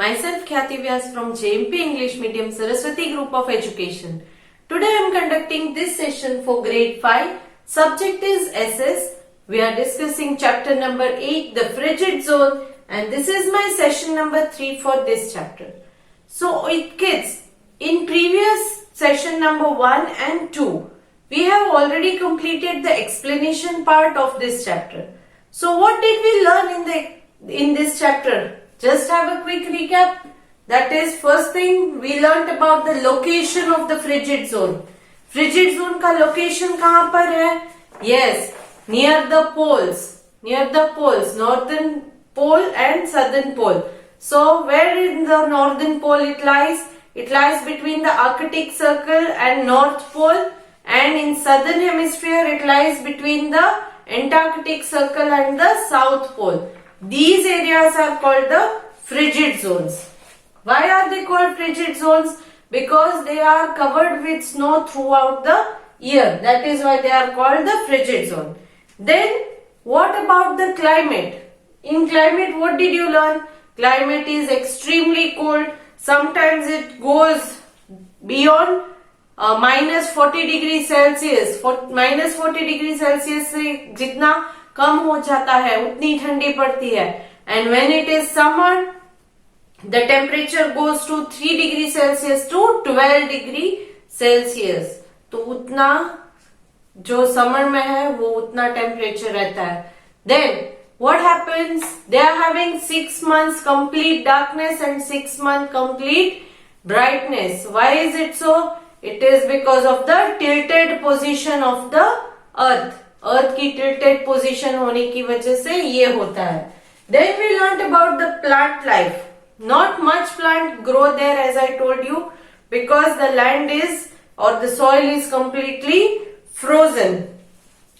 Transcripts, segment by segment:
Myself Khyati Vyas from JMP English Medium Saraswati Group of Education. Today I am conducting this session for grade 5. Subject is SS. We are discussing chapter number 8, the frigid zone, and this is my session number 3 for this chapter. So kids, in previous session number 1 and 2, we have already completed the explanation part of this chapter. So what did we learn in this chapter? Just have a quick recap. That is, first thing we learnt about the location of the frigid zone. Frigid zone का location कहाँ पर है? Yes, near the poles. Near the poles, northern pole and southern pole. So where in the northern pole it lies? It lies between the Arctic Circle and North Pole, and in southern hemisphere it lies between the Antarctic Circle and the South Pole. These areas are called the frigid zones. Why are they called frigid zones? Because they are covered with snow throughout the year. That is why they are called the frigid zone. Then what about the climate? In climate, what did you learn? Climate is extremely cold. Sometimes it goes beyond minus 40 degrees Celsius. Minus 40 degrees Celsius से जितना कम हो जाता है उतनी ठंडी पड़ती है. And when it is summer, the temperature goes to 3 degree Celsius to 12 degree Celsius. तो उतना जो समर में है वो उतना टेम्परेचर रहता है. Then what happens? They are having 6 months complete darkness and 6 months complete brightness. Why is it so? It is because of the tilted position of the earth. Earth की tilted position होने की वजह से ये होता है. Then we learnt about the plant life. Not much plant grow there, as I told you, because the land is or the soil is completely frozen.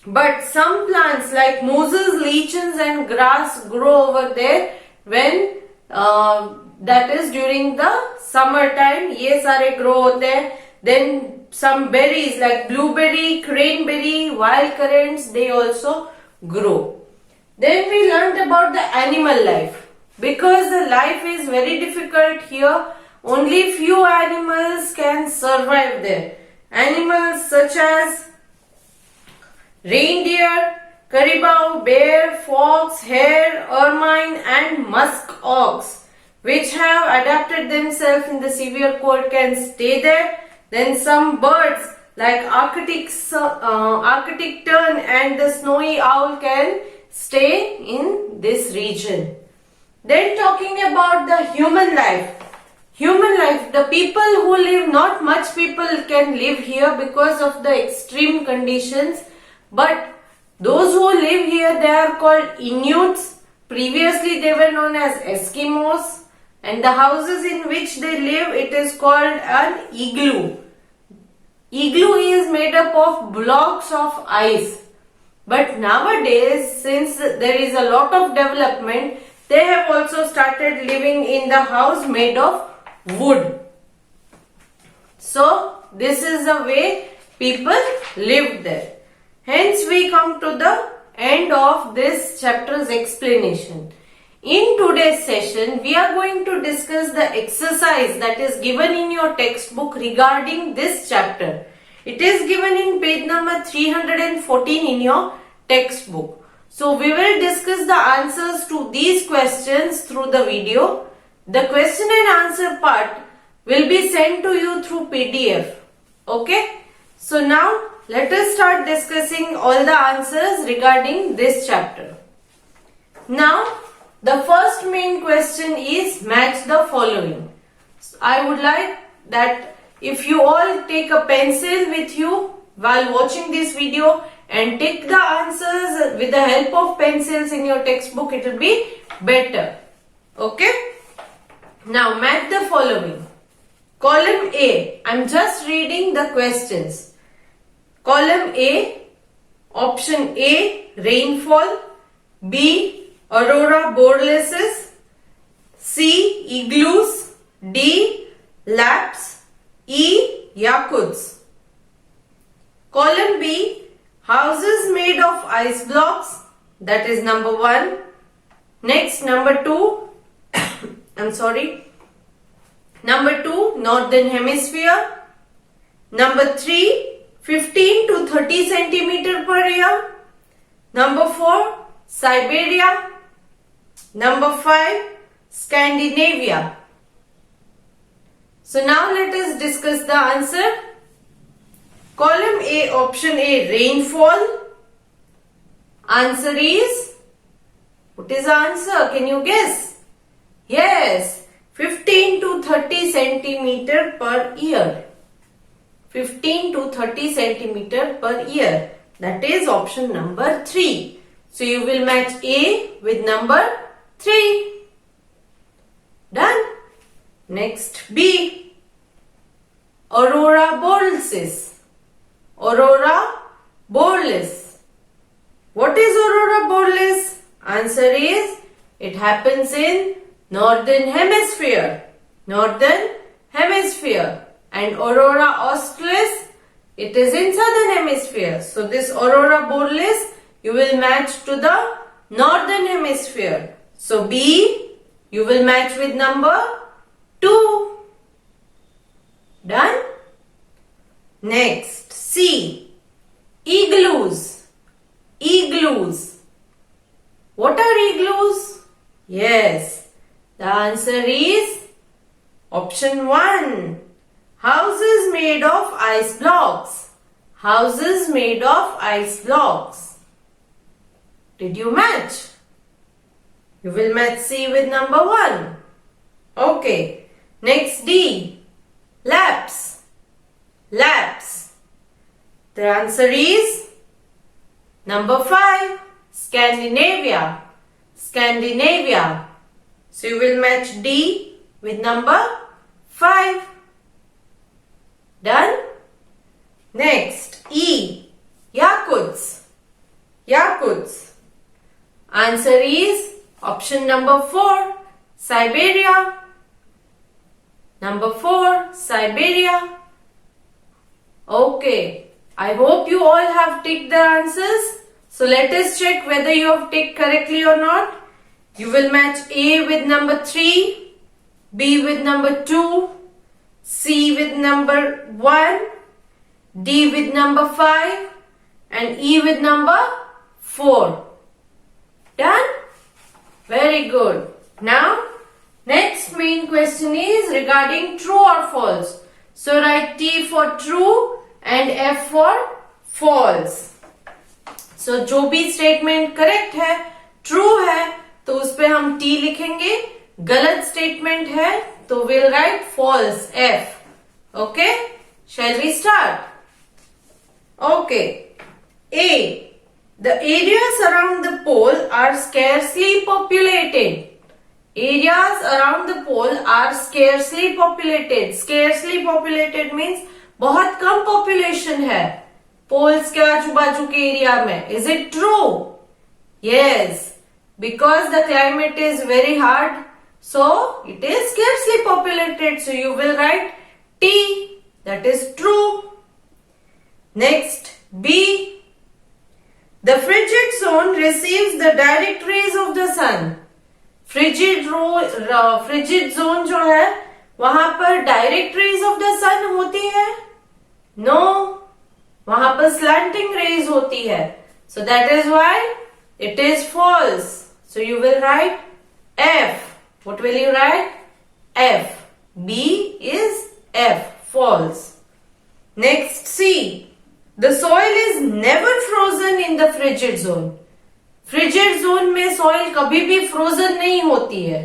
But some plants like mosses, lichens and grass grow over there when that is during the summer time. ये सारे grow होते हैं. Then some berries like blueberry, cranberry, wild currants, they also grow. Then we learnt about the animal life. Because the life is very difficult here, only few animals can survive there. Animals such as reindeer, caribou, bear, fox, hare, ermine and musk ox, which have adapted themselves in the severe cold, can stay there. Then some birds like Arctic tern and the snowy owl can stay in this region. Then talking about the human life. Human life, the people who live, not much people can live here because of the extreme conditions. But those who live here, they are called Inuits. Previously they were known as Eskimos. And the houses in which they live, it is called an igloo. Igloo is made up of blocks of ice. But nowadays, since there is a lot of development, they have also started living in the house made of wood. So this is the way people lived there. Hence we come to the end of this chapter's explanation. In today's session, we are going to discuss the exercise that is given in your textbook regarding this chapter. It is given in page number 314 in your textbook. So we will discuss the answers to these questions through the video. The question and answer part will be sent to you through PDF. Okay? So now let us start discussing all the answers regarding this chapter. Now the first main question is match the following. I would like that if you all take a pencil with you while watching this video and take the answers with the help of pencils in your textbook, it will be better. Okay? Now match the following. Column A, I am just reading the questions. Column A, option A, rainfall. B, aurora borealis. C, igloos. D, laps. E, yakuts. Column B, houses made of ice blocks. That is number 1. Next, number 2, I'm sorry. Number 2, Northern Hemisphere. Number 3, 15 to 30 centimeter per year. Number 4, Siberia. Number 5, Scandinavia. So now let us discuss the answer. Column A, option A, rainfall. Answer is, what is the answer? Can you guess? Yes, 15 to 30 centimeter per year. 15 to 30 centimeter per year. That is option number 3. So you will match A with number 3. Done. Next, B. Aurora borealis. Aurora borealis. What is aurora borealis? Answer is, it happens in Northern Hemisphere. Northern Hemisphere. And aurora australis, it is in Southern Hemisphere. So this aurora borealis, you will match to the Northern Hemisphere. So B, you will match with number 2. Done? Next, C. Igloos. Igloos. What are igloos? Yes, the answer is option 1. Houses made of ice blocks. Houses made of ice blocks. Did you match? You will match C with number 1. Okay. Next, D. Laps. Laps. The answer is number 5. Scandinavia. Scandinavia. So you will match D with number 5. Done? Next, E. Yakuts. Yakuts. Answer is option number 4. Siberia. Number 4. Siberia. Okay. I hope you all have ticked the answers. So let us check whether you have ticked correctly or not. You will match A with number 3, B with number 2, C with number 1, D with number 5 and E with number 4. Done? Very good. Now, next main question is regarding true or false. So write T for true and F for false. So जो भी statement correct है, true है, तो उस पे हम T लिखेंगे. गलत स्टेटमेंट है तो we'll write false F. Okay? Shall we start? Okay. A. The areas around the pole are scarcely populated. Areas around the pole are scarcely populated. Scarcely populated means बहुत कम population है poles के आजू बाजू के area में. Is it true? Yes. Because the climate is very hard, so it is scarcely populated. So you will write T. That is true. Next, B. The frigid zone receives the direct rays of the sun. Frigid zone जो है वहां पर direct rays of the sun होती है? No, वहां पर slanting rays होती है. So that is why it is false. So you will write F. What will you write? F. B is F. False. Next, C. The soil is never frozen in the frigid zone. Frigid zone में soil कभी भी frozen नहीं होती है.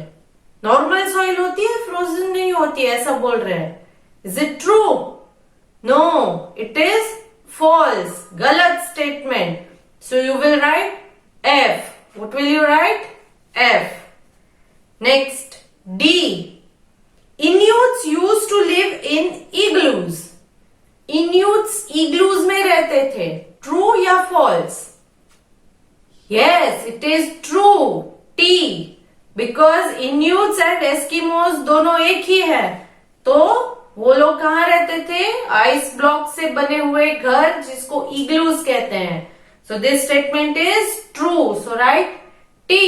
Normal soil होती है, frozen नहीं होती है, ऐसा बोल रहे हैं. Is it true? No, it is false. गलत statement. So you will write F. What will you write? F. Next, D. Inuits used to live in igloos. Inuits igloos में रहते थे. ट्रू या false? Yes, it is true. T. Because Inuits and Eskimos दोनों एक ही है. तो वो लोग कहाँ रहते थे? आइस ब्लॉक से बने हुए घर जिसको इग्लूज कहते हैं. So this statement is true. So write T.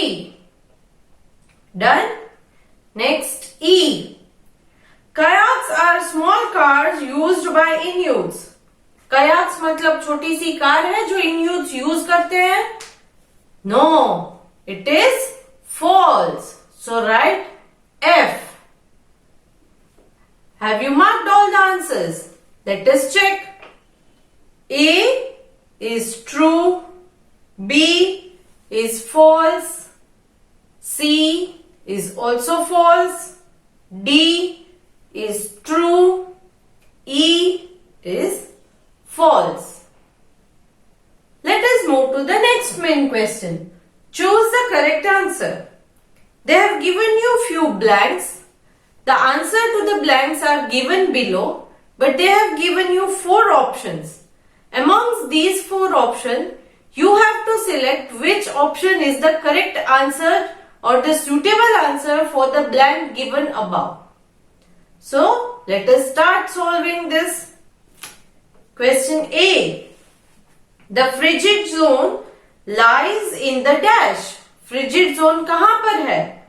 Done. Next, E. Kayaks are small cars used by Inuits. Kayaks मतलब छोटी सी कार है जो Inuits यूज करते हैं. No, it is false. So write F. Have you marked all the answers? Let us check. A is true. B is false. C is also false. D is true. E is false. Let us move to the next main question. Choose the correct answer. They have given you few blanks. The answer to the blanks are given below, but they have given you 4 options. Amongst these 4 options, you have to select which option is the correct answer or the suitable answer for the blank given above. So, let us start solving this. Question A. The frigid zone lies in the dash. Frigid zone कहाँ पर है?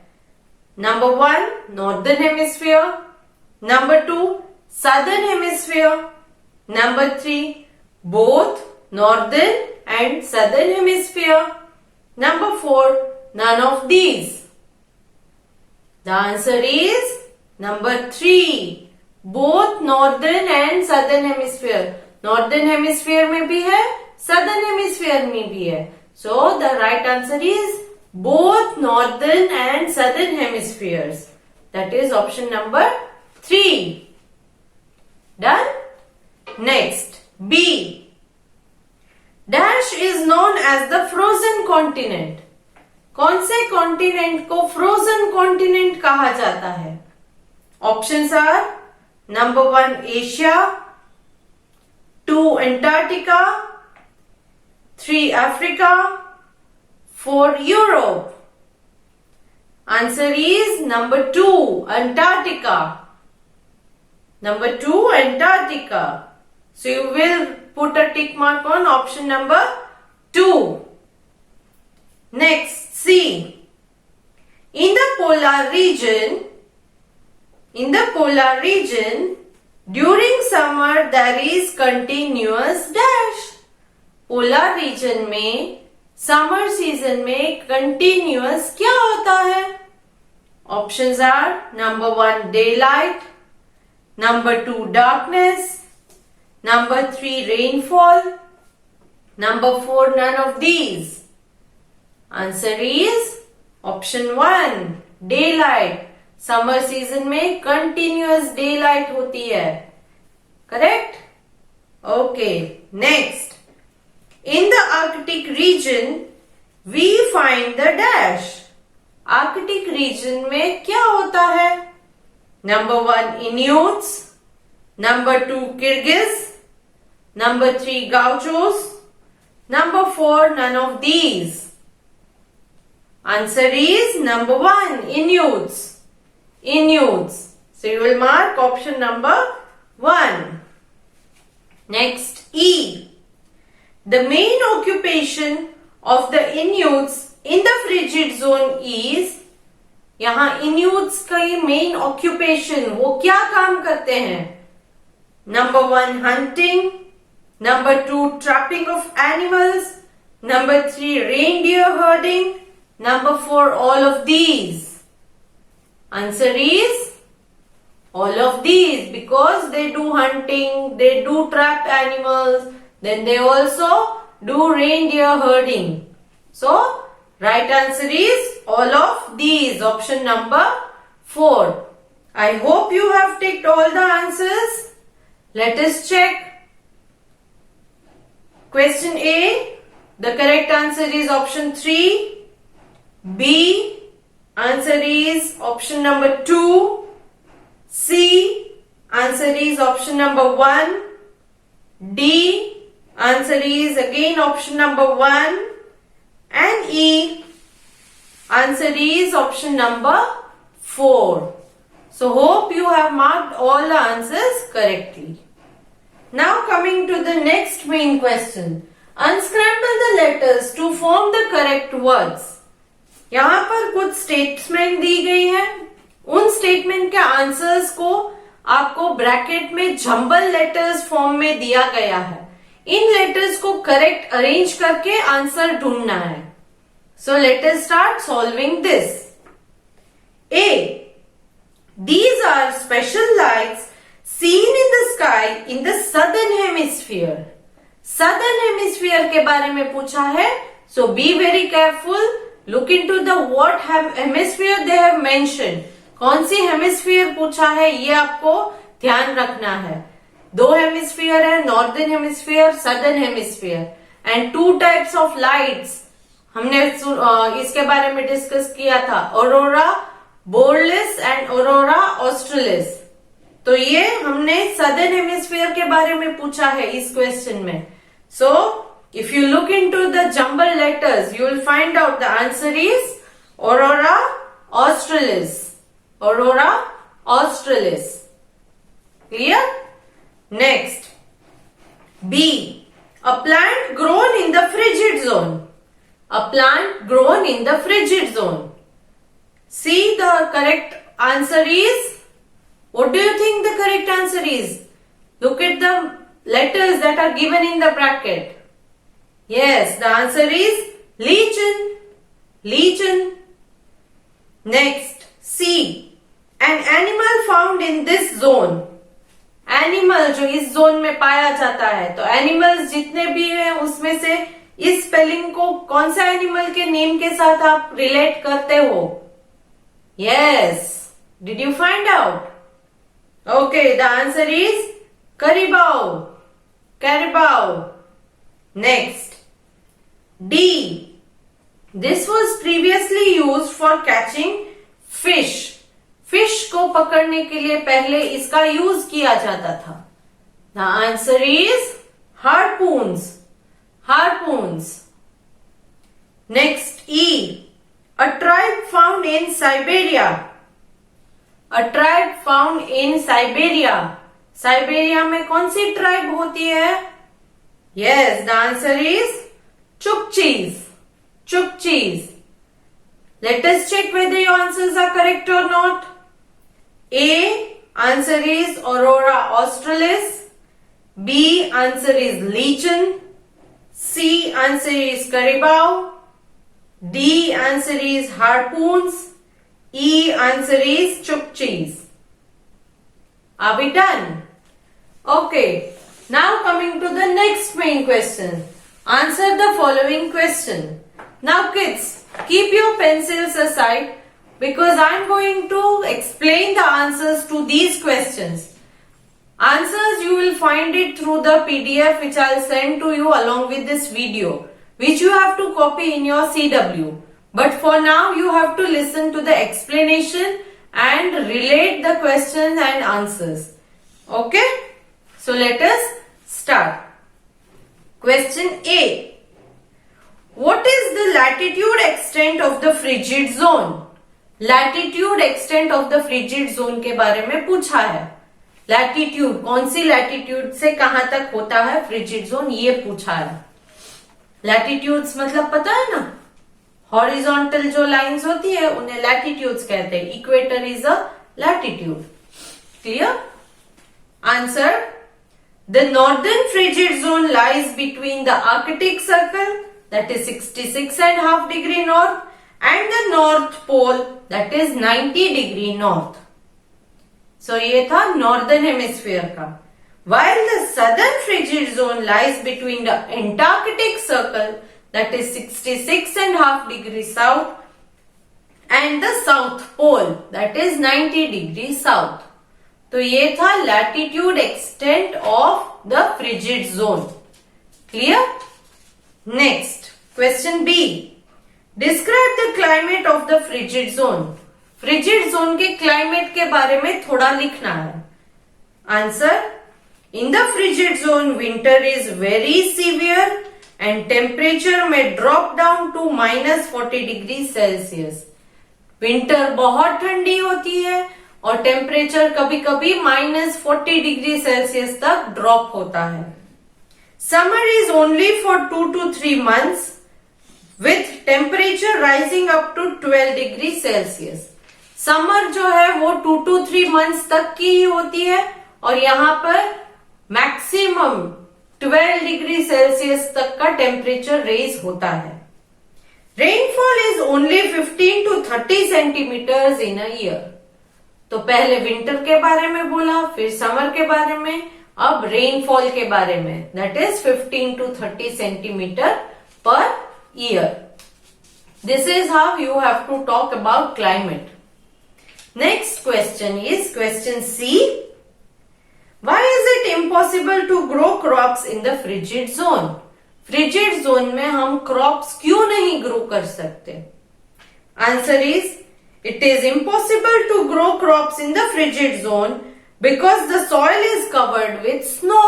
Number 1, Northern Hemisphere. Number 2, Southern Hemisphere. Number 3, both Northern and Southern Hemisphere. Number 4, none of these. The answer is number 3, both Northern and Southern Hemisphere. Northern Hemisphere में भी है, Southern Hemisphere में भी है. So the right answer is both Northern and Southern Hemispheres. That is option number 3. Done? Next, B. Dash is known as the frozen continent. कौन से continent को frozen continent कहा जाता है? Options are number 1 Asia, 2 Antarctica, 3 Africa, 4 Europe. Answer is number 2 Antarctica. Number 2 Antarctica. So you will put a tick mark on option number 2. Next, C. In the polar region, during summer there is continuous dash. Polar region में summer season में continuous क्या होता है? Options are number 1 daylight, number 2 darkness, number 3 rainfall, number 4 none of these. Answer is option 1 daylight. Summer season में continuous daylight होती है. Correct? Okay. Next. In the Arctic region, we find the dash. Arctic region में क्या होता है? Number 1 Inuits, number 2 Kyrgyz, number 3 Gauchos, number 4 none of these. Answer is number 1 Inuits. Inuits. So you will mark option number 1. Next, E. The main occupation of the Inuits in the frigid zone is. यहाँ Inuits का ये main occupation, वो क्या काम करते हैं? Number 1 hunting, number 2 trapping of animals, number 3 reindeer herding, number 4 all of these. Answer is all of these, because they do hunting, they do trap animals, then they also do reindeer herding. So right answer is all of these, option number 4. I hope you have ticked all the answers. Let us check. Question A, the correct answer is option 3. B, answer is option number 2. C, answer is option number 1. D, answer is again option number 1. And E, answer is option number 4. So hope you have marked all the answers correctly. Now coming to the next main question. Unscramble the letters to form the correct words. यहाँ पर कुछ statement दी गई है. उन statement के answers को आपको bracket में जंबल लेटर्स फॉर्म में दिया गया है। इन लेटर्स को करेक्ट अरेंज करके आंसर ढूंढना है। So let us start solving this. A. These are special lights seen in the sky in the southern hemisphere. Southern hemisphere के बारे में पूछा है, so be very careful. Look into the what hemisphere they have mentioned. कौन सी hemisphere पूछा है ये आपको ध्यान रखना है। दो हेमिस्फीयर है, northern hemisphere, southern hemisphere, and two types of lights हमने इसके बारे में डिस्कस किया था, ऑरोरा बोरलिस एंड ऑरोरा ऑस्ट्रेलिस। तो ये हमने सदर्न हेमिस्फीयर के बारे में पूछा है इस क्वेश्चन में। So if you look into the jumble letters you will find out the answer is aurora australis. Aurora australis. Clear? Next, B, a plant grown in the frigid zone. A plant grown in the frigid zone. See, the correct answer is, what do you think the correct answer is? Look at the letters that are given in the bracket. Yes, the answer is lichen. Lichen. Next, C, an animal found in this zone. Animal जो इस zone में पाया जाता है, तो animals जितने भी हैं उसमें से इस स्पेलिंग को कौन सा एनिमल के नेम के साथ आप रिलेट करते हो? Yes, did you find out? Okay, the answer is caribou. Caribou. Next, D, this was previously used for catching fish. Fish को पकड़ने के लिए पहले इसका यूज किया जाता था। The answer is harpoons. Harpoons. Next, E, a tribe found in Siberia. A tribe found in Siberia. Siberia में कौन सी ट्राइब होती है? Yes, the answer is Chukchis. Chukchis. Let us check whether your answers are correct or not. A, answer is Aurora australis. B, answer is lichen. C, answer is caribou. D, answer is harpoons. E, answer is chukchis. Are we done? Okay. Now coming to the next main question. Answer the following question. Now kids, keep your pencils aside because I'm going to explain the answers to these questions. Answers you will find it through the PDF which I'll send to you along with this video, which you have to copy in your CW. But for now you have to listen to the explanation and relate the questions and answers. Okay? So let us start. Question A. What is the latitude extent of the frigid zone? Latitude extent of the frigid zone के बारे में पूछा है। Latitude, कौन सी latitude से कहां तक होता है frigid zone, ये पूछा है। Latitudes मतलब पता है ना, horizontal जो lines होती है उन्हें latitudes कहते हैं। Equator is a latitude. Clear? Answer: the northern frigid zone lies between the Arctic Circle, that is 66.5 degree north, and the North Pole, that is 90 degree north. So ये था northern hemisphere का. While the southern frigid zone lies between the Antarctic Circle, that is 66.5 degree south, and the South Pole, that is 90 degree south. तो ये था latitude extent of the frigid zone. Clear? Next, question B. Describe the climate of the frigid zone. Frigid zone के climate के बारे में थोड़ा लिखना है। Answer: in the frigid zone, winter is very severe and temperature may drop down to -40 degrees Celsius. Winter बहुत ठंडी होती है और टेम्परेचर कभी कभी -40 डिग्री सेल्सियस तक ड्रॉप होता है। Summer is only for 2 to 3 months with temperature rising up to 12 degrees Celsius. Summer जो है वो 2 to 3 मंथ्स तक की ही होती है और यहाँ पर मैक्सिमम 12 डिग्री सेल्सियस तक का टेम्परेचर रेज होता है। Rainfall is only 15 to 30 centimetres in a year. तो पहले विंटर के बारे में बोला, फिर समर के बारे में, अब रेनफॉल के बारे में, that is 15 to 30 centimetre per year. This is how you have to talk about climate. Next question is question C. Why is it impossible to grow crops in the frigid zone? Frigid zone में हम crops क्यों नहीं grow कर सकते? Answer is it is impossible to grow crops in the frigid zone because the soil is covered with snow.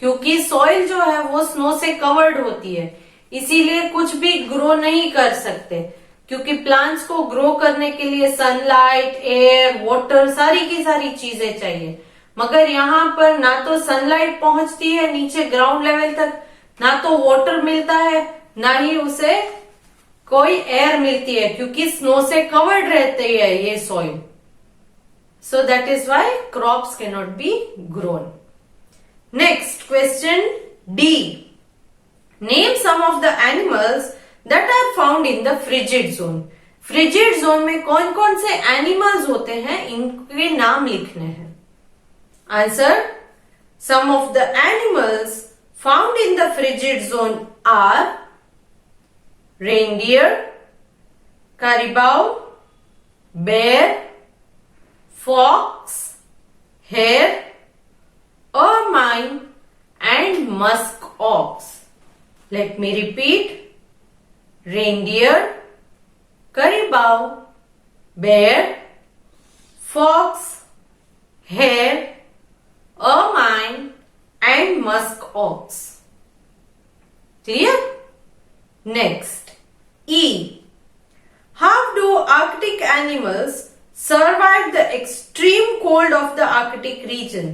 क्योंकि soil जो है वो स्नो से कवर्ड होती है, इसीलिए कुछ भी ग्रो नहीं कर सकते। क्योंकि प्लांट्स को ग्रो करने के लिए सनलाइट, एयर, वाटर, सारी की सारी चीजें चाहिए, मगर यहाँ पर ना तो सनलाइट पहुंचती है नीचे ग्राउंड लेवल तक, ना तो वाटर मिलता है, ना ही उसे कोई एयर मिलती है, क्योंकि स्नो से कवर्ड रहती है ये soil. So that is why crops can not be grown. Next question D. Name some of the animals that are found in the frigid zone. Frigid zone में कौन कौन से एनिमल्स होते हैं, इनके नाम लिखने हैं। Answer. Some of the animals found in the frigid zone are reindeer, caribou, bear, fox, hare, ermine and musk ox. Let me repeat. Reindeer, caribou, bear, fox, hare, ermine and musk ox. Clear? Next, E. How do Arctic animals survive the extreme cold of the Arctic region?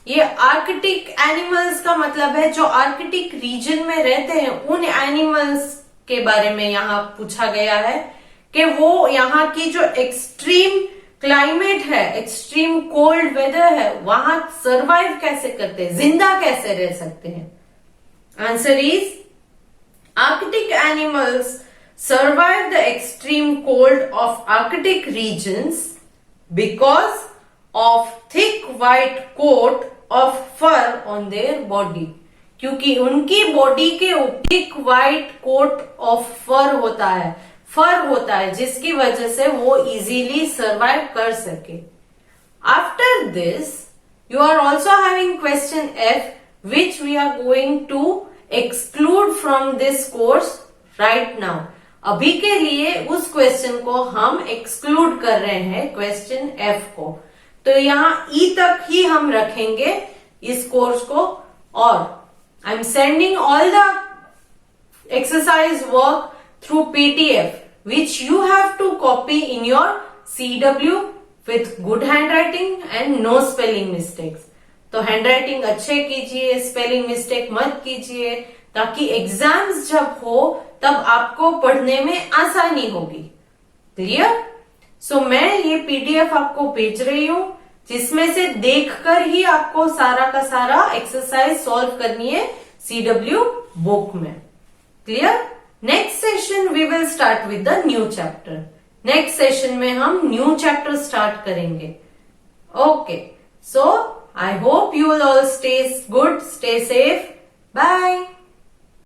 ये Arctic animals का मतलब है जो Arctic region में रहते हैं, उन animals के बारे में यहाँ पूछा गया है कि वो यहाँ की जो एक्सट्रीम क्लाइमेट है, एक्सट्रीम कोल्ड वेदर है, वहां सरवाइव कैसे करते हैं, जिंदा कैसे रह सकते हैं। Answer is Arctic animals survive the extreme cold of Arctic regions because of thick white coat of fur on their body. क्योंकि उनकी बॉडी के thick white coat of fur होता है, जिसकी वजह से वो इजीली सर्वाइव कर सके। After this you are also having question F, which we are going to exclude from this course right now. अभी के लिए उस क्वेश्चन को हम एक्सक्लूड कर रहे हैं, क्वेश्चन एफ को। तो यहाँ ई तक ही हम रखेंगे इस कोर्स को, और I am sending all the exercise work through PDF, which you have to copy in your CW with good handwriting and no spelling mistakes. तो हैंडराइटिंग अच्छे कीजिए, स्पेलिंग मिस्टेक मत कीजिए, ताकि एग्जाम्स जब हो तब आपको पढ़ने में आसानी होगी। क्लियर? सो मैं ये PDF आपको भेज रही हूं, जिसमें से देखकर ही आपको सारा का सारा एक्सरसाइज सॉल्व करनी है CW बुक में। Clear? Next session we will start with the new chapter. Next session में हम न्यू चैप्टर स्टार्ट करेंगे। Okay, so I hope you will all stay good, stay safe, bye.